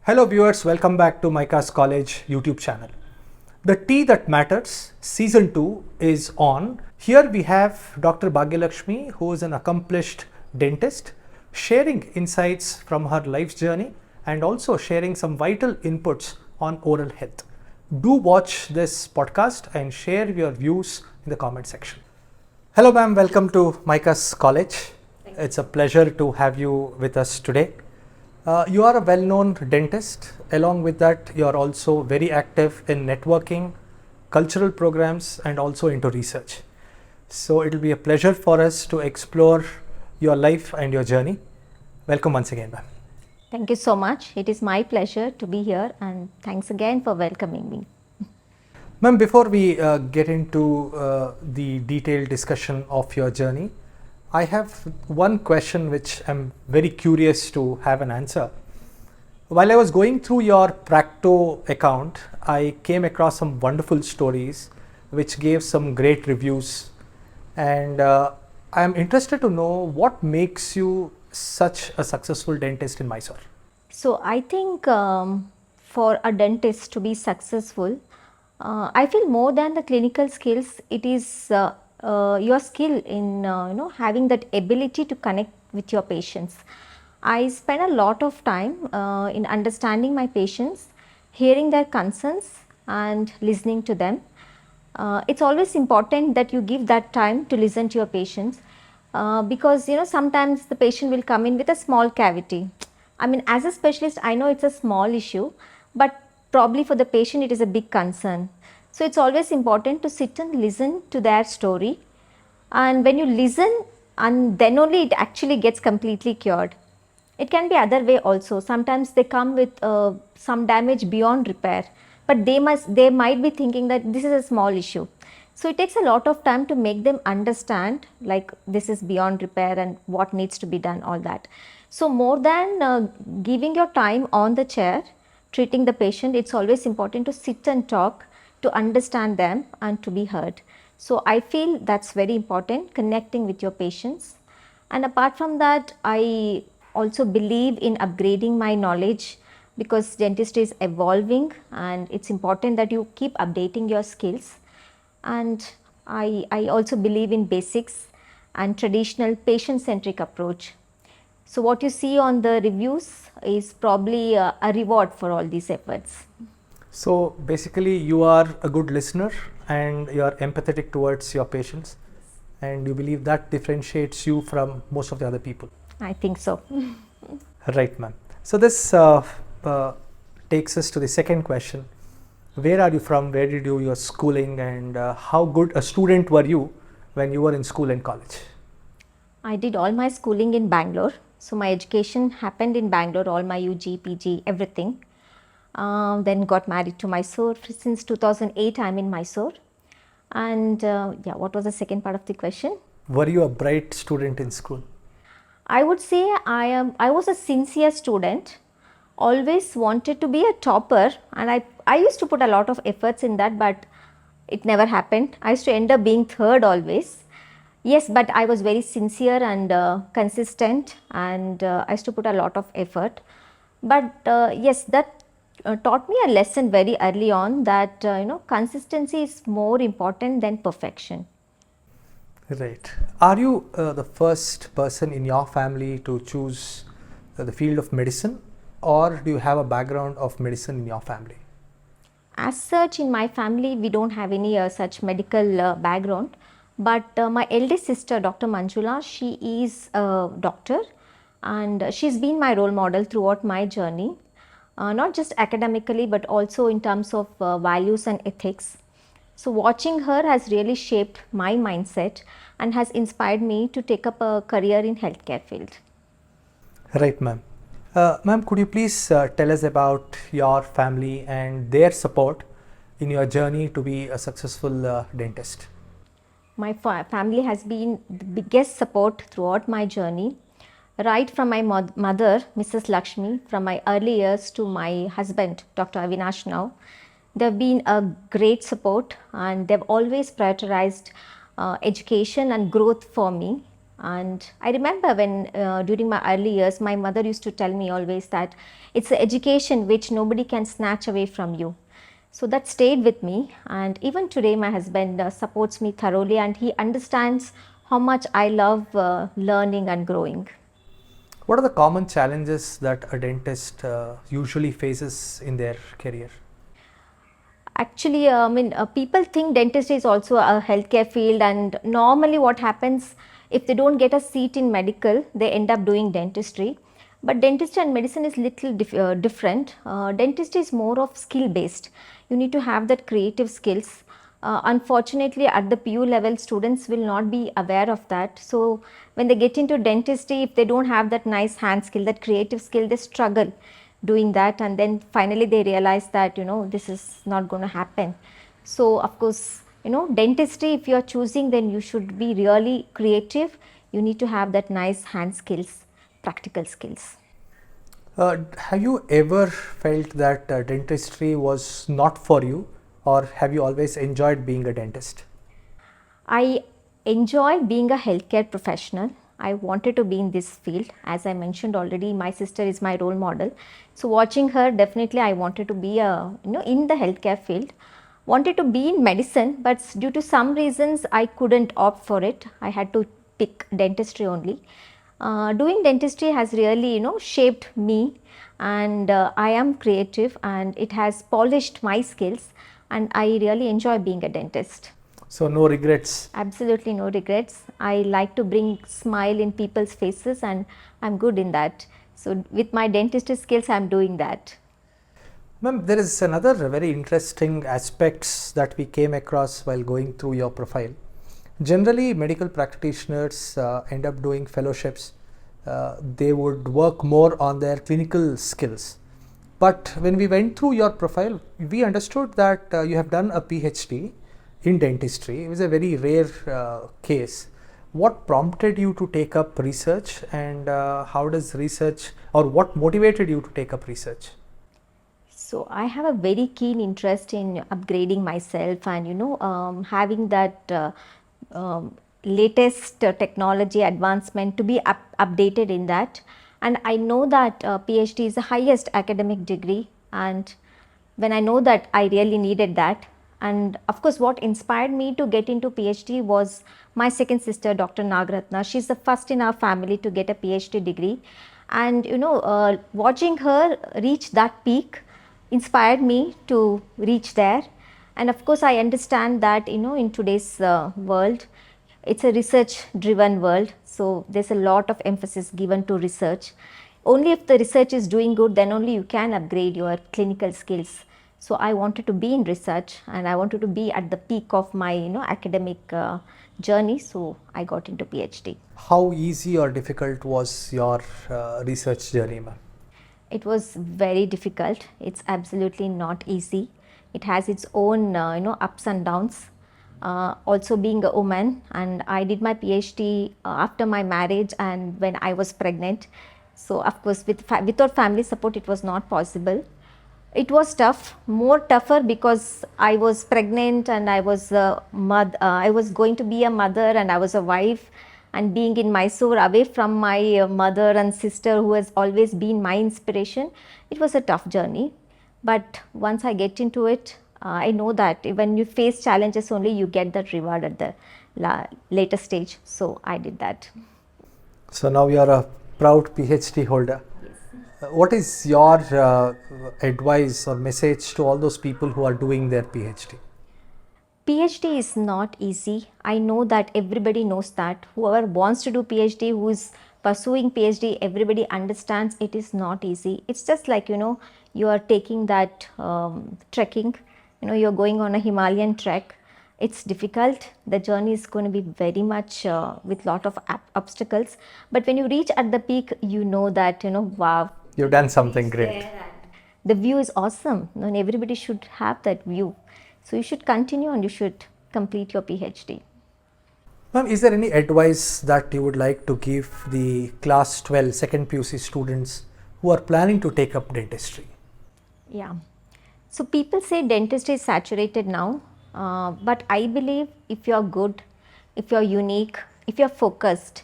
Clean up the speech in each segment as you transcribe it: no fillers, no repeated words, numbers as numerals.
Hello viewers, welcome back to MYCAS College YouTube channel. The Tea That Matters Season 2 is on. Here we have Dr. Bhagyalakshmi, who is an accomplished dentist, sharing insights from her life's journey and also sharing some vital inputs on oral health. Do watch this podcast and share your views in the comment section. Hello ma'am, welcome to MYCAS College. It's a pleasure to have you with us today. You are a well-known dentist. Along with that, you are also very active in networking, cultural programs, and also into research. So it will be a pleasure for us to explore your life and your journey. Welcome once again, ma'am. Thank you so much. It is my pleasure to be here, and thanks again for welcoming me. Ma'am, before we get into the detailed discussion of your journey, I have one question which I'm very curious to have an answer. While I was going through your Practo account, I came across some wonderful stories which gave some great reviews, and I'm interested to know what makes you such a successful dentist in Mysore. So, I think for a dentist to be successful, I feel more than the clinical skills, it is your skill in having that ability to connect with your patients. I spend a lot of time in understanding my patients, hearing their concerns and listening to them. It's always important that you give that time to listen to your patients because sometimes the patient will come in with a small cavity. I mean, as a specialist, I know it's a small issue, but probably for the patient it is a big concern. So it's always important to sit and listen to their story, and when you listen, and then only it actually gets completely cured. It can be other way also. Sometimes they come with some damage beyond repair, but they might be thinking that this is a small issue. So it takes a lot of time to make them understand like this is beyond repair and what needs to be done, all that. So more than giving your time on the chair, treating the patient, it's always important to sit and talk, to understand them and to be heard. So I feel that's very important, connecting with your patients. And apart from that, I also believe in upgrading my knowledge because dentistry is evolving and it's important that you keep updating your skills. And I also believe in basics and traditional patient-centric approach. So what you see on the reviews is probably a reward for all these efforts. So basically, you are a good listener and you are empathetic towards your patients, and you believe that differentiates you from most of the other people. I think so. Right, ma'am. So this takes us to the second question. Where are you from? Where did you do your schooling, and how good a student were you when you were in school and college? I did all my schooling in Bangalore. So my education happened in Bangalore, all my UG, PG, everything. Then got married to Mysore. Since 2008, I'm in Mysore. And yeah, what was the second part of the question? Were you a bright student in school? I would say I was a sincere student, always wanted to be a topper, and I used to put a lot of efforts in that, but it never happened. I used to end up being third always. Yes, but I was very sincere and consistent, and I used to put a lot of effort. But yes, that taught me a lesson very early on that consistency is more important than perfection. Right. Are you the first person in your family to choose the field of medicine, or do you have a background of medicine in your family? As such, in my family, we don't have any such medical background. But my eldest sister, Dr. Manjula, she is a doctor, and she's been my role model throughout my journey, not just academically, but also in terms of values and ethics. So watching her has really shaped my mindset and has inspired me to take up a career in healthcare field. Right, ma'am. Ma'am, could you please tell us about your family and their support in your journey to be a successful dentist? My family has been the biggest support throughout my journey, right from my mother, Mrs. Lakshmi, from my early years to my husband, Dr. Avinash now. They've been a great support and they've always prioritized education and growth for me. And I remember when during my early years, my mother used to tell me always that it's an education which nobody can snatch away from you. So that stayed with me, and even today my husband supports me thoroughly, and he understands how much I love learning and growing. What are the common challenges that a dentist usually faces in their career? Actually, people think dentistry is also a healthcare field, and normally what happens if they don't get a seat in medical, they end up doing dentistry. But dentistry and medicine is little different. Dentistry is more of skill based. You need to have that creative skills. Unfortunately, at the PU level, students will not be aware of that. So when they get into dentistry, if they don't have that nice hand skill, that creative skill, they struggle doing that, and then finally they realize that this is not going to happen. So of course, dentistry, if you are choosing, then you should be really creative. You need to have that nice hand skills, practical skills. Have you ever felt that dentistry was not for you, or have you always enjoyed being a dentist? I enjoy being a healthcare professional. I wanted to be in this field. As I mentioned already, my sister is my role model. So watching her, definitely I wanted to be in the healthcare field. Wanted to be in medicine, but due to some reasons I couldn't opt for it. I had to pick dentistry only. Doing dentistry has really shaped me, and I am creative, and it has polished my skills, and I really enjoy being a dentist. So, no regrets. Absolutely no regrets. I like to bring smile in people's faces, and I'm good in that. So with my dentistry skills, I'm doing that. Ma'am, there is another very interesting aspects that we came across while going through your profile. Generally, medical practitioners end up doing fellowships. They would work more on their clinical skills. But when we went through your profile, we understood that you have done a PhD in dentistry. It was a very rare case. What prompted you to take up research, and how does research, or what motivated you to take up research? So I have a very keen interest in upgrading myself, and having that latest technology advancement to be updated in that. And I know that PhD is the highest academic degree, and when I know that, I really needed that. And of course, what inspired me to get into PhD was my second sister, Dr. Nagratna. She's the first in our family to get a PhD degree, and watching her reach that peak inspired me to reach there. And of course, I understand that in today's world, it's a research driven world, so there's a lot of emphasis given to research. Only if the research is doing good, then only you can upgrade your clinical skills. So I wanted to be in research, and I wanted to be at the peak of my academic journey, so I got into PhD. How easy or difficult was your research journey, ma'am? It was very difficult. It's absolutely not easy. It has its own ups and downs. Also being a woman, and I did my PhD after my marriage and when I was pregnant. So of course, without family support, it was not possible. It was tough, more tougher because I was pregnant, and I was I was going to be a mother, and I was a wife, and being in Mysore away from my mother and sister, who has always been my inspiration. It was a tough journey, but once I get into it, I know that when you face challenges only, you get that reward at the later stage. So I did that. So now you are a proud PhD holder. What is your advice or message to all those people who are doing their PhD? PhD is not easy. I know that everybody knows that. Whoever wants to do PhD, who is pursuing PhD, everybody understands it is not easy. It's just like, you are taking that trekking, you're going on a Himalayan trek. It's difficult. The journey is going to be very much with lot of obstacles. But when you reach at the peak, you know that, wow. You've done something great. The view is awesome, and everybody should have that view. So you should continue, and you should complete your PhD. Ma'am, is there any advice that you would like to give the class 12 second PUC students who are planning to take up dentistry? Yeah. So people say dentistry is saturated now, but I believe if you're good, if you're unique, if you're focused,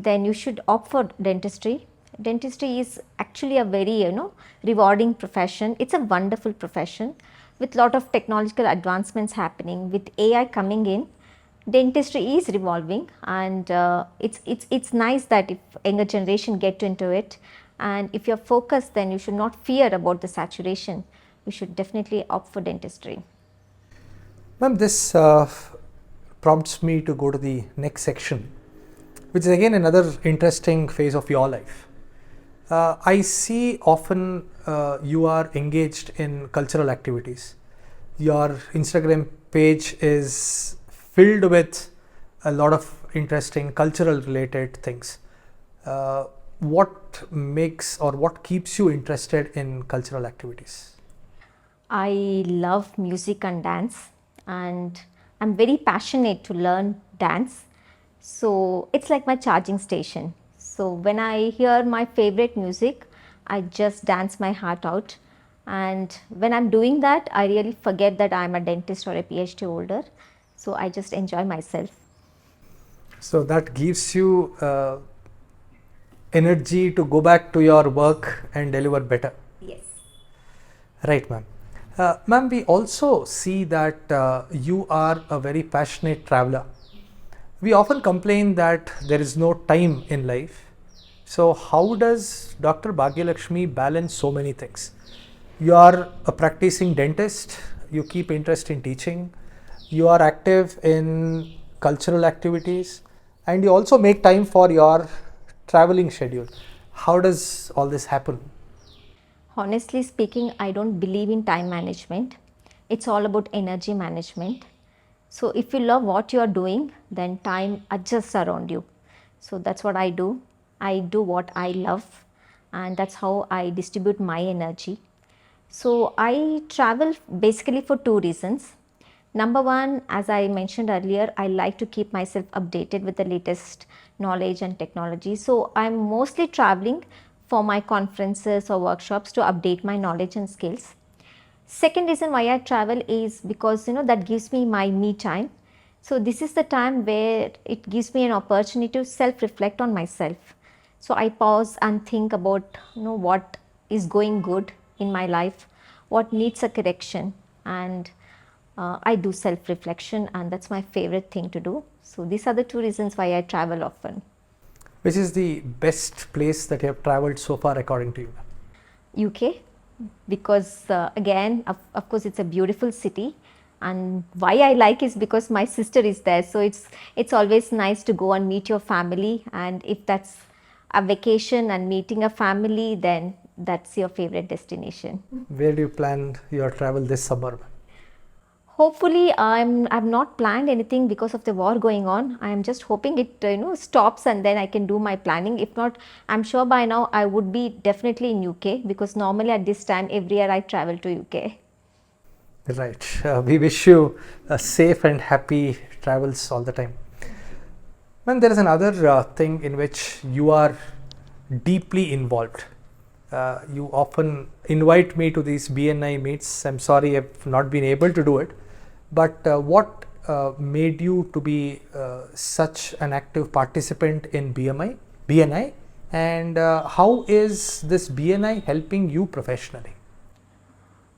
then you should opt for dentistry. Dentistry is actually a very rewarding profession. It's a wonderful profession with lot of technological advancements happening. With AI coming in, dentistry is revolving, and it's nice that if younger generation get into it, and if you're focused, then you should not fear about the saturation. You should definitely opt for dentistry. Ma'am, this prompts me to go to the next section, which is again another interesting phase of your life. I see often you are engaged in cultural activities. Your Instagram page is filled with a lot of interesting cultural related things. What makes or what keeps you interested in cultural activities? I love music and dance, and I'm very passionate to learn dance. So it's like my charging station. So when I hear my favorite music, I just dance my heart out. And when I'm doing that, I really forget that I'm a dentist or a PhD holder. So I just enjoy myself. So that gives you energy to go back to your work and deliver better. Yes. Right, ma'am. Ma'am, we also see that you are a very passionate traveler. We often complain that there is no time in life. So, how does Dr. Bhagyalakshmi balance so many things? You are a practicing dentist, you keep interest in teaching, you are active in cultural activities, and you also make time for your traveling schedule. How does all this happen? Honestly speaking, I don't believe in time management. It's all about energy management. So if you love what you are doing, then time adjusts around you. So that's what I do. I do what I love, and that's how I distribute my energy. So I travel basically for two reasons. Number one, as I mentioned earlier, I like to keep myself updated with the latest knowledge and technology. So I'm mostly traveling for my conferences or workshops to update my knowledge and skills. Second reason why I travel is because that gives me my me time. So this is the time where it gives me an opportunity to self reflect on myself. So I pause and think about what is going good in my life, what needs a correction, and I do self reflection, and that's my favorite thing to do. So these are the two reasons why I travel often. Which is the best place that you have traveled so far, according to you? UK, because again, of course, it's a beautiful city, and why I like is because my sister is there. So it's always nice to go and meet your family, and if that's a vacation and meeting a family, then that's your favorite destination. Where do you plan your travel this summer? Hopefully, I've not planned anything because of the war going on. I am just hoping it stops, and then I can do my planning. If not, I'm sure by now I would be definitely in UK, because normally at this time every year I travel to UK. Right. We wish you safe and happy travels all the time. And there is another thing in which you are deeply involved. You often invite me to these BNI meets. I'm sorry I've not been able to do it. But what made you to be such an active participant in BNI, and how is this BNI helping you professionally?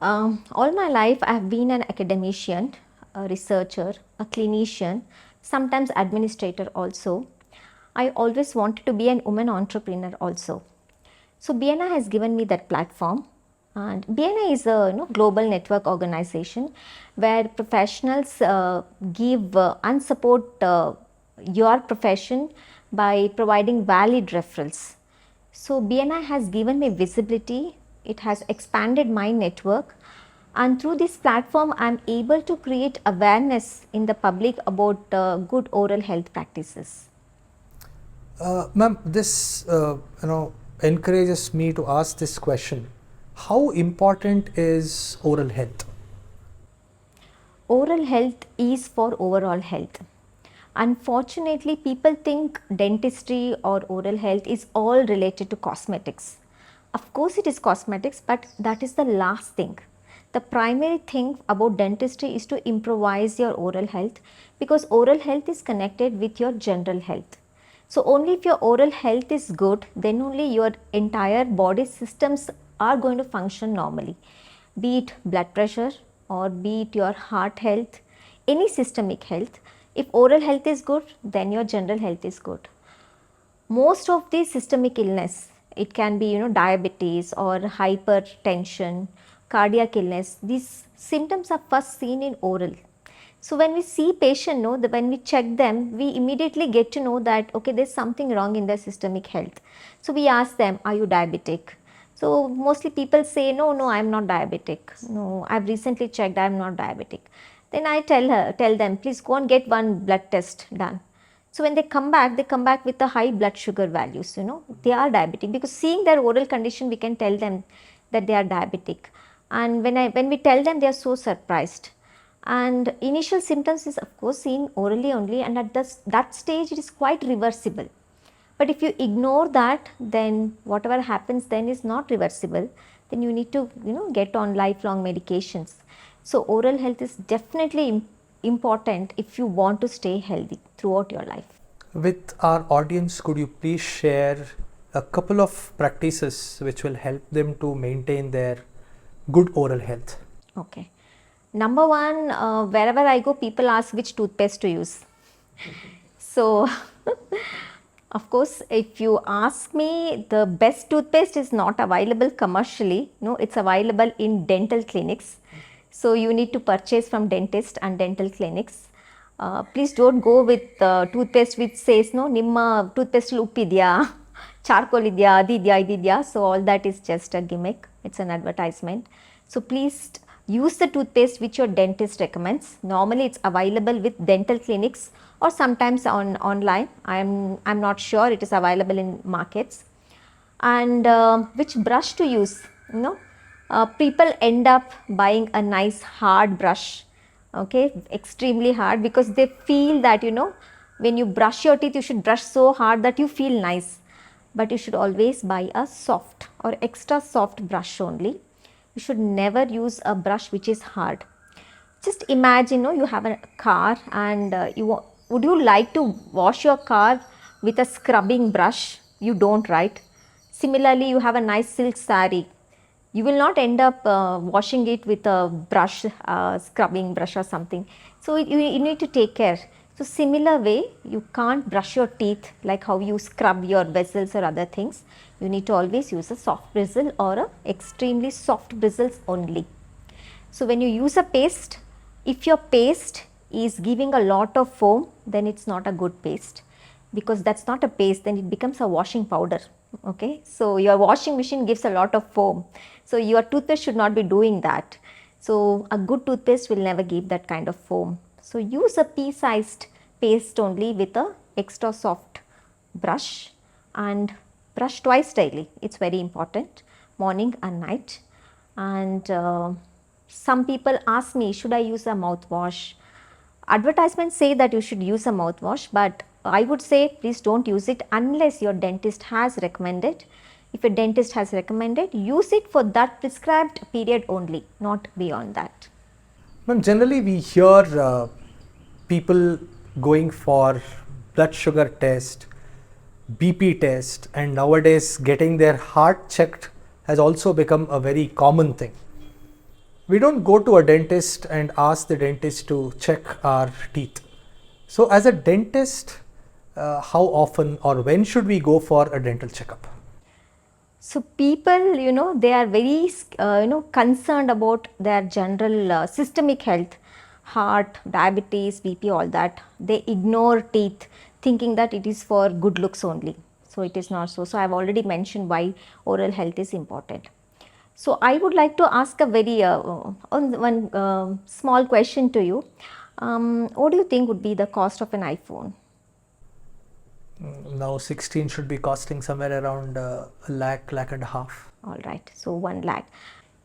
All my life I have been an academician, a researcher, a clinician, sometimes administrator also. I always wanted to be an woman entrepreneur also. So BNI has given me that platform, and BNI is a global network organization where professionals give and support your profession by providing valid referrals. So BNI has given me visibility, it has expanded my network, and through this platform I am able to create awareness in the public about good oral health practices. Ma'am, this encourages me to ask this question: how important is oral health? Oral health is for overall health. Unfortunately, people think dentistry or oral health is all related to cosmetics. Of course, it is cosmetics, but that is the last thing. The primary thing about dentistry is to improvise your oral health, because oral health is connected with your general health. So only if your oral health is good, then only your entire body systems are going to function normally, be it blood pressure or be it your heart health, any systemic health. If oral health is good, then your general health is good. Most of the systemic illness, it can be diabetes or hypertension, cardiac illness, these symptoms are first seen in oral. So when we see patient, when we check them, we immediately get to know that okay, there's something wrong in their systemic health. So we ask them, are you diabetic? So mostly people say, no, I'm not diabetic. No, I've recently checked, I'm not diabetic. Then I tell them, please go and get one blood test done. So when they come back with the high blood sugar values, they are diabetic, because seeing their oral condition, we can tell them that they are diabetic. And when we tell them, they are so surprised. And initial symptoms is of course seen orally only, and at that stage it is quite reversible. But if you ignore that, then whatever happens then is not reversible. Then you need to get on lifelong medications. So oral health is definitely important if you want to stay healthy throughout your life. With our audience, could you please share a couple of practices which will help them to maintain their good oral health? Okay. Number one, wherever I go, people ask which toothpaste to use. So, of course, if you ask me, the best toothpaste is not available commercially. No, it's available in dental clinics. So, you need to purchase from dentist and dental clinics. Please don't go with toothpaste which says, Nimma toothpaste uppidya, charcoal idya, adidya, ididya. So, all that is just a gimmick. It's an advertisement. So, please use the toothpaste which your dentist recommends. Normally it's available with dental clinics or sometimes online. I'm not sure it is available in markets. And which brush to use, people end up buying a nice hard brush, okay, extremely hard, because they feel that when you brush your teeth, you should brush so hard that you feel nice. But you should always buy a soft or extra soft brush only. You should never use a brush which is hard. Just imagine, you have a car, and would you like to wash your car with a scrubbing brush? You don't, right? Similarly, you have a nice silk saree. You will not end up washing it with a brush, scrubbing brush or something. So you need to take care. So similar way, you can't brush your teeth like how you scrub your vessels or other things. You need to always use a soft bristle or a extremely soft bristles only. So when you use a paste, if your paste is giving a lot of foam, then it's not a good paste, because that's not a paste, then it becomes a washing powder. Okay, so your washing machine gives a lot of foam. So your toothpaste should not be doing that. So a good toothpaste will never give that kind of foam. So use a pea-sized paste only with a extra soft brush, and brush twice daily. It's very important, morning and night. And some people ask me, should I use a mouthwash? Advertisements say that you should use a mouthwash, but I would say please don't use it unless your dentist has recommended. If a dentist has recommended, use it for that prescribed period only, not beyond that. Ma'am, generally we hear people going for blood sugar test, BP test, and nowadays getting their heart checked has also become a very common thing. We don't go to a dentist and ask the dentist to check our teeth. So as a dentist, how often or when should we go for a dental checkup? So people, they are very, concerned about their general systemic health, heart, diabetes, BP, all that. They ignore teeth, thinking that it is for good looks only. So it is not so. So I have already mentioned why oral health is important. So I would like to ask a very one small question to you. What do you think would be the cost of an iPhone? Now 16 should be costing somewhere around a lakh and a half. All right, so 1 lakh.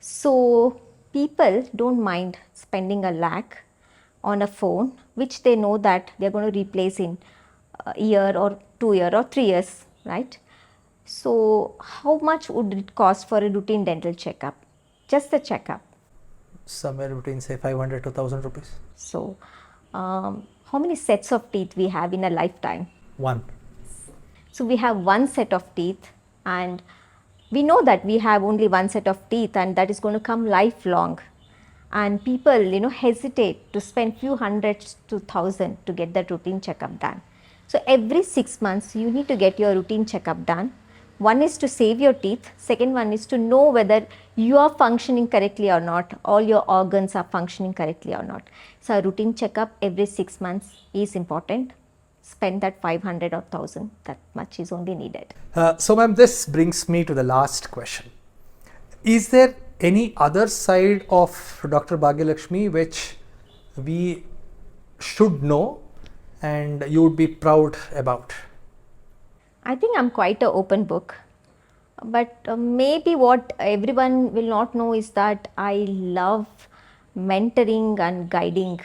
So people don't mind spending a lakh on a phone which they know that they are going to replace in a year or 2 year or 3 years, right? So how much would it cost for a routine dental checkup? Just the checkup. Somewhere between say 500 to 1000 rupees. So how many sets of teeth we have in a lifetime? One. So we have one set of teeth, and we know that we have only one set of teeth, and that is going to come lifelong. And people, hesitate to spend few hundreds to thousand to get that routine checkup done. So every 6 months, you need to get your routine checkup done. One is to save your teeth. Second one is to know whether you are functioning correctly or not. All your organs are functioning correctly or not. So a routine checkup every 6 months is important. Spend that 500 or 1000. That much is only needed. So ma'am, this brings me to the last question. Is there any other side of Dr. Bhagyalakshmi which we should know and you would be proud about? I think I'm quite an open book. But maybe what everyone will not know is that I love mentoring and guiding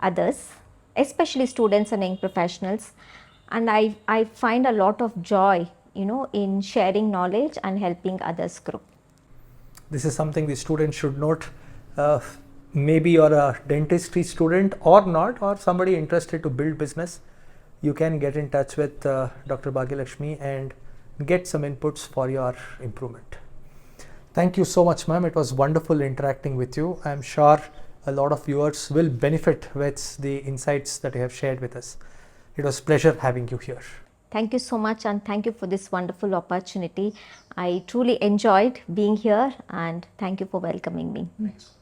others, especially students and young professionals. And I find a lot of joy, in sharing knowledge and helping others grow. This is something the students should note. Maybe you're a dentistry student or not, or somebody interested to build business. You can get in touch with Dr. Bhagyalakshmi and get some inputs for your improvement. Thank you so much, ma'am. It was wonderful interacting with you. I'm sure a lot of viewers will benefit with the insights that you have shared with us. It was a pleasure having you here. Thank you so much, and thank you for this wonderful opportunity. I truly enjoyed being here, and thank you for welcoming me. Thanks.